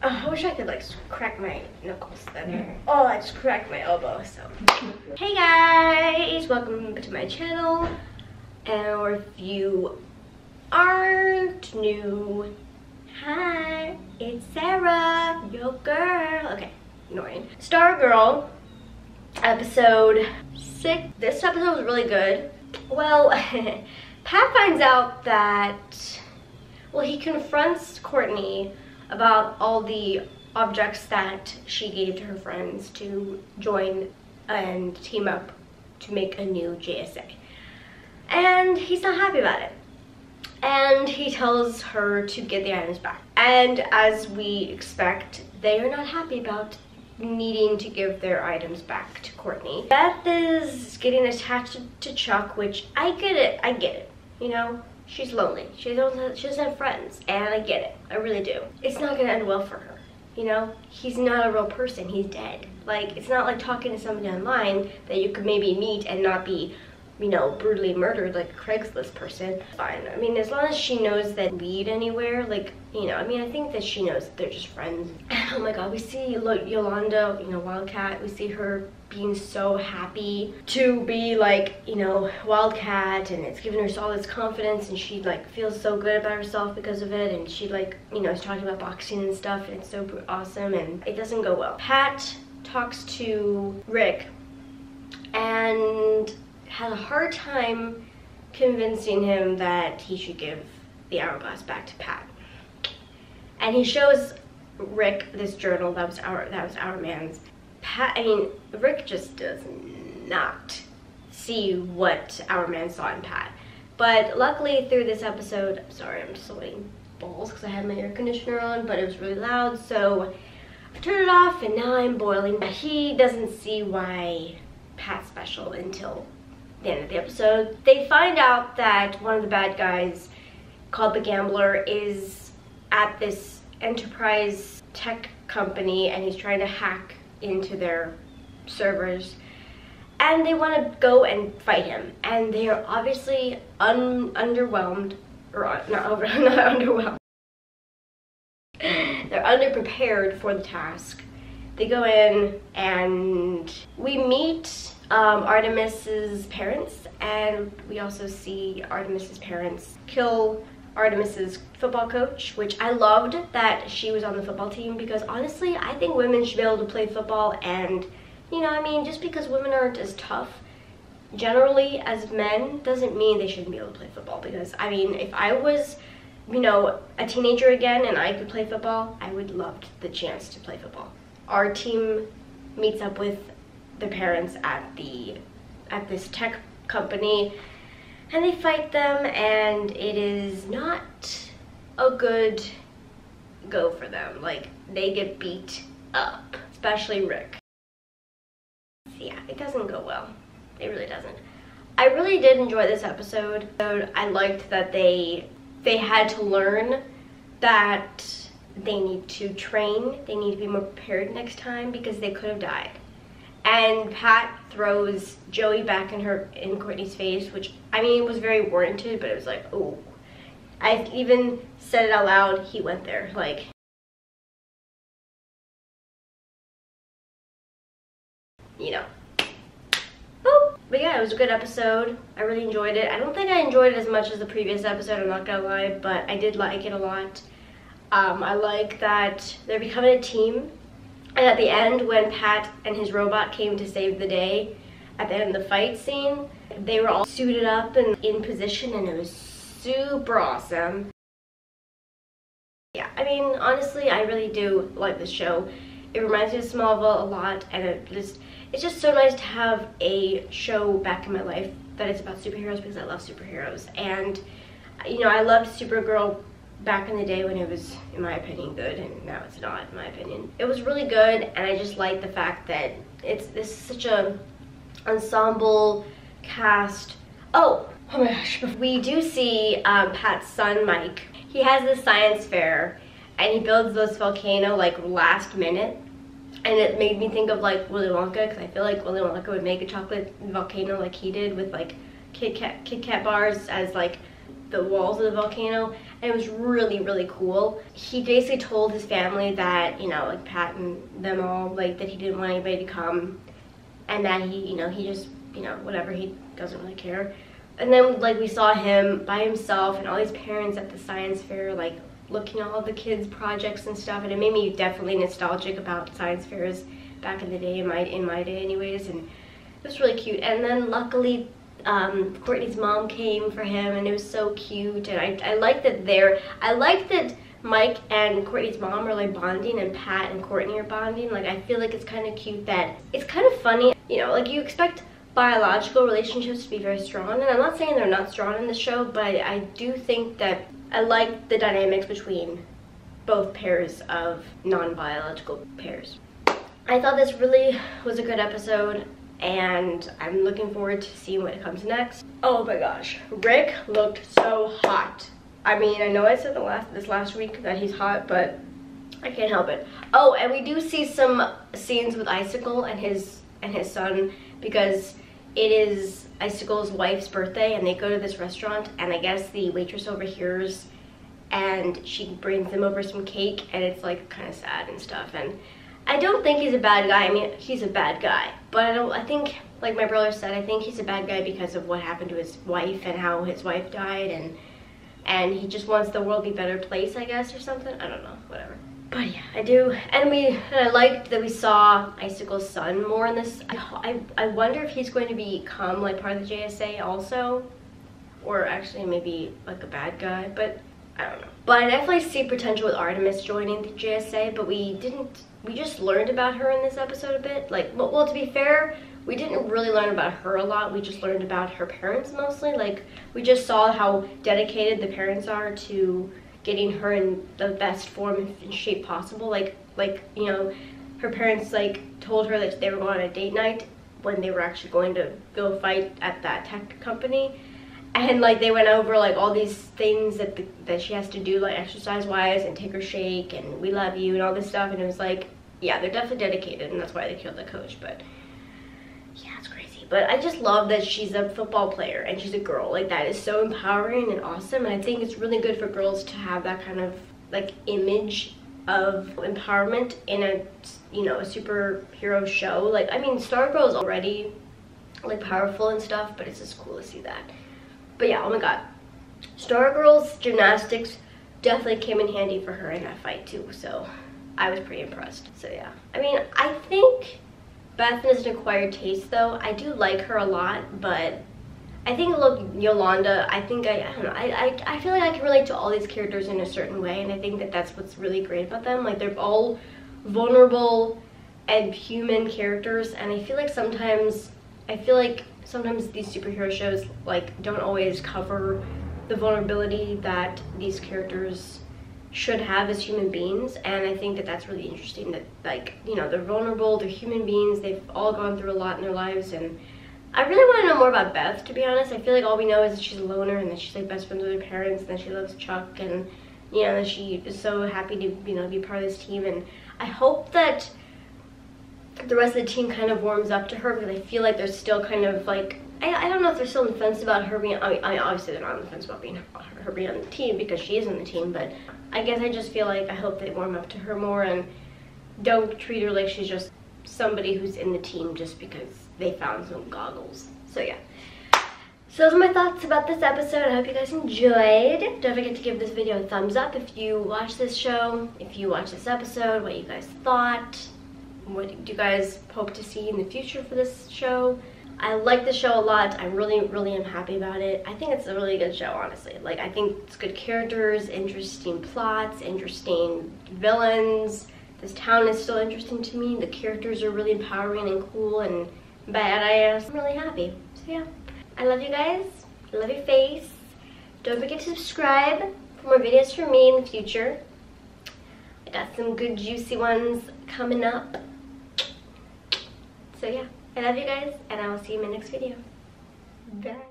I wish I could like crack my knuckles then. Oh, I just cracked my elbow, so. Hey guys, welcome to my channel. Or if you aren't new, hi, it's Sarah, your girl. Okay, annoying. Stargirl, episode 6. This episode was really good. Well, Pat finds out that, well, he confronts Courtney about all the objects that she gave to her friends to join and team up to make a new JSA. And he's not happy about it. And he tells her to get the items back. And as we expect, they are not happy about needing to give their items back to Courtney. Beth is getting attached to Chuck, which I get it, you know? She's lonely. She doesn't have friends, and I get it. I really do. It's not gonna end well for her, you know? He's not a real person. He's dead. Like, it's not like talking to somebody online that you could maybe meet and not be, you know, brutally murdered like a Craigslist person. Fine. I mean, as long as she knows that lead anywhere, like, you know, I mean, I think that she knows that they're just friends. Oh my god, we see Yolanda, you know, Wildcat. We see her being so happy to be like, you know, Wildcat, and it's giving her all this confidence, and she like feels so good about herself because of it, and she like, you know, is talking about boxing and stuff, and it's so awesome, and it doesn't go well. Pat talks to Rick and has a hard time convincing him that he should give the hourglass back to Pat. And he shows Rick this journal that was our man's. Pat, I mean, Rick just does not see what our man saw in Pat. But luckily through this episode, I'm sorry, I'm just sweating balls because I had my air conditioner on, but it was really loud, so I turned it off and now I'm boiling. He doesn't see why Pat's special until the end of the episode. They find out that one of the bad guys, called the Gambler, is at this enterprise tech company, and he's trying to hack into their servers, and they want to go and fight him, and they are obviously underwhelmed, or not underwhelmed. They're underprepared for the task. They go in, and we meet Artemis's parents, and we also see Artemis's parents kill Artemis's football coach, which I loved that she was on the football team, because honestly I think women should be able to play football. And you know, I mean, just because women aren't as tough generally as men doesn't mean they shouldn't be able to play football. Because I mean, if I was, you know, a teenager again and I could play football, I would love the chance to play football. Our team meets up with the parents at this tech company, and they fight them, and it is not a good go for them. Like, they get beat up, especially Rick. So yeah, it doesn't go well. It really doesn't. I really did enjoy this episode. I liked that they had to learn that they need to train, they need to be more prepared next time, because they could have died. And Pat throws Joey back in Courtney's face, which, I mean, was very warranted, but it was like, oh. I even said it out loud, he went there, like. You know. Oh, but yeah, it was a good episode. I really enjoyed it. I don't think I enjoyed it as much as the previous episode, I'm not gonna lie, but I did like it a lot. I like that they're becoming a team. And at the end, when Pat and his robot came to save the day, at the end of the fight scene, they were all suited up and in position, and it was super awesome. Yeah, I mean, honestly, I really do like this show. It reminds me of Smallville a lot, and it's just so nice to have a show back in my life that is about superheroes, because I love superheroes. And, you know, I loved Supergirl back in the day when it was, in my opinion, good, and now it's not, in my opinion. It was really good, and I just like the fact that this is such a ensemble cast. Oh my gosh. We do see Pat's son, Mike. He has this science fair, and he builds this volcano like last minute, and it made me think of like Willy Wonka, because I feel like Willy Wonka would make a chocolate volcano like he did, with like Kit Kat bars as like the walls of the volcano. and it was really, really cool. He basically told his family that, you know, like Pat and them all, like that he didn't want anybody to come, and that he, you know, he just, you know, whatever, he doesn't really care. And then like we saw him by himself and all these parents at the science fair, like looking at all the kids' projects and stuff, and it made me definitely nostalgic about science fairs back in the day, in my day anyways, and it was really cute. And then luckily Courtney's mom came for him, and it was so cute. And I like that Mike and Courtney's mom are like bonding, and Pat and Courtney are bonding. Like I feel like it's kind of cute, that it's kind of funny, you know, like you expect biological relationships to be very strong, and I'm not saying they're not strong in the show, but I do think that I like the dynamics between both pairs of non-biological pairs. I thought this really was a good episode, and I'm looking forward to seeing what comes next. Oh my gosh, Rick looked so hot. I mean, I know I said this last week that he's hot, but I can't help it. Oh, and we do see some scenes with Icicle and his son, because it is Icicle's wife's birthday, and they go to this restaurant, and I guess the waitress overhears, and she brings them over some cake, and it's like kind of sad and stuff. And I don't think he's a bad guy. I mean, he's a bad guy, but I think, like my brother said, I think he's a bad guy because of what happened to his wife and how his wife died, and he just wants the world to be a better place, I guess, or something. I don't know, whatever. But yeah, I do, and I liked that we saw Icicle's son more in this. I wonder if he's going to become like part of the JSA also, or actually maybe like a bad guy, but I don't know. But I definitely see potential with Artemis joining the JSA, but we just learned about her in this episode a bit. Like, well, to be fair, we didn't really learn about her a lot. We just learned about her parents mostly. Like, we just saw how dedicated the parents are to getting her in the best form and shape possible. Like you know, her parents like told her that they were going on a date night when they were actually going to go fight at that tech company, and like they went over like all these things that she has to do, like exercise wise, and take her shake and we love you and all this stuff. And it was like, yeah, they're definitely dedicated, and that's why they killed the coach. But yeah, it's crazy. But I just love that she's a football player and she's a girl. Like, that is so empowering and awesome. And I think it's really good for girls to have that kind of like image of empowerment in a, you know, a superhero show. Like, I mean, Stargirl is already like powerful and stuff, but it's just cool to see that. But yeah, oh my god, Stargirl's gymnastics definitely came in handy for her in that fight too. So I was pretty impressed. So yeah, I mean, I think Beth is an acquired taste though. I do like her a lot, but I think, look, Yolanda, I don't know, I feel like I can relate to all these characters in a certain way, and I think that that's what's really great about them. Like, they're all vulnerable and human characters, and I feel like sometimes these superhero shows like don't always cover the vulnerability that these characters should have as human beings. And I think that that's really interesting, that, like, you know, they're vulnerable, they're human beings, they've all gone through a lot in their lives. And I really want to know more about Beth, to be honest. I feel like all we know is that she's a loner, and that she's like best friends with her parents, and that she loves Chuck, and, you know, that she is so happy to, you know, be part of this team. And I hope that the rest of the team kind of warms up to her, because I feel like they're still kind of like, I don't know if they're still on the fence about her being, I mean, obviously they're not on the fence about her being on the team, because she is on the team, but I guess I just feel like I hope they warm up to her more and don't treat her like she's just somebody who's in the team just because they found some goggles. So yeah. So those are my thoughts about this episode. I hope you guys enjoyed. Don't forget to give this video a thumbs up if you watch this show, if you watch this episode, what you guys thought. What do you guys hope to see in the future for this show? I like the show a lot. I really, really am happy about it. I think it's a really good show, honestly. Like, I think it's good characters, interesting plots, interesting villains. This town is still interesting to me. The characters are really empowering and cool and badass. I'm really happy. So yeah, I love you guys. I love your face. Don't forget to subscribe for more videos from me in the future. I got some good juicy ones coming up. So yeah, I love you guys, and I will see you in my next video. Bye.